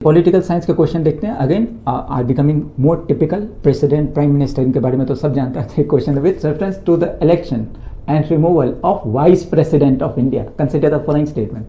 Political science के question देखते हैं। Again are becoming more typical. President, prime minister, इनके बारे में तो सब जानते हैं। Question with reference to the election and removal of vice president of India, consider the following statement.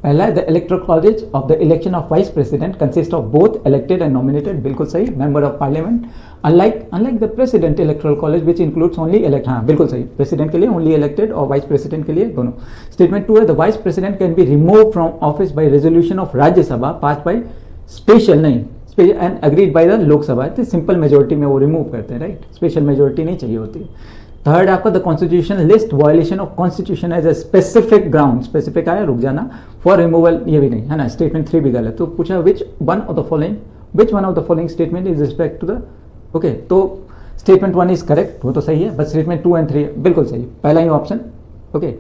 पहला है the electoral college of the election of vice president consist of both elected and nominated, बिल्कुल सही, member of parliament, unlike the president electoral college which includes only elect, हाँ बिल्कुल सही, president के लिए only elected और वाइस प्रेसिडेंट के लिए दोनों। स्टेटमेंट 2 है the vice president can be remove from office by resolution of Rajya Sabha pass by special, नहीं and agreed by the Lok Sabha, simple majority में वो रिमूव करते हैं, राइट, स्पेशल मेजोरिटी नहीं चाहिए होती। थर्ड आपका the constitution list violation of constitution as a specific ground, specific आया रुक जाना, फॉर रिमूवल, ये भी नहीं है ना। स्टेटमेंट 3 भी गलत। तो पूछा which one of the following statement is respect to the, okay, तो स्टेटमेंट 1 इज करेक्ट, वो तो सही है, बट स्टेटमेंट 2 एंड 3 बिल्कुल सही, पहला ही ऑप्शन, ओके,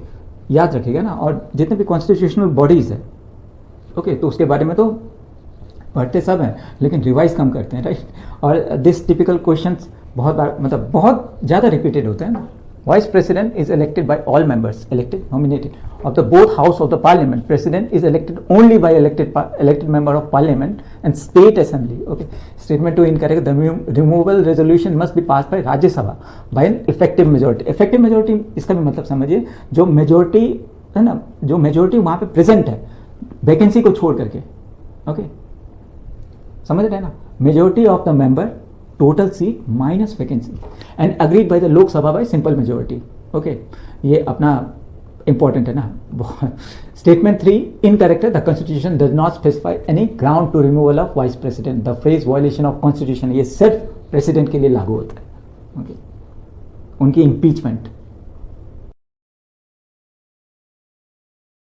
याद रखिएगा ना। और जितने भी कॉन्स्टिट्यूशनल बॉडीज है, ओके, तो उसके बारे में तो पढ़ते सब हैं लेकिन रिवाइज कम करते हैं, राइट। और दिस टिपिकल क्वेश्चंस बहुत बार, मतलब बहुत ज़्यादा रिपीटेड होते हैं ना। Vice president is elected by all members, elected nominated of the both house of the parliament. President is elected only by elected member of parliament and state assembly, okay. Statement 2 incorrect, the removal resolution must be pass by Rajya Sabha by an effective majority. Effective majority इसका भी मतलब समझिए, जो majority है ना, जो majority वहाँ पे प्रेजेंट है वैकेंसी को छोड़ करके, ओके, समझ रहे हैं ना। Majority of the member, total seat minus vacancy and agreed by the Lok Sabha by simple majority, okay, ये अपना इंपॉर्टेंट है ना। स्टेटमेंट 3 इनकरेक्ट है, the constitution does not specify any ground to removal of vice president. The phrase violation of constitution, ये सिर्फ president के लिए लागू होता है, ओके, उनकी इम्पीचमेंट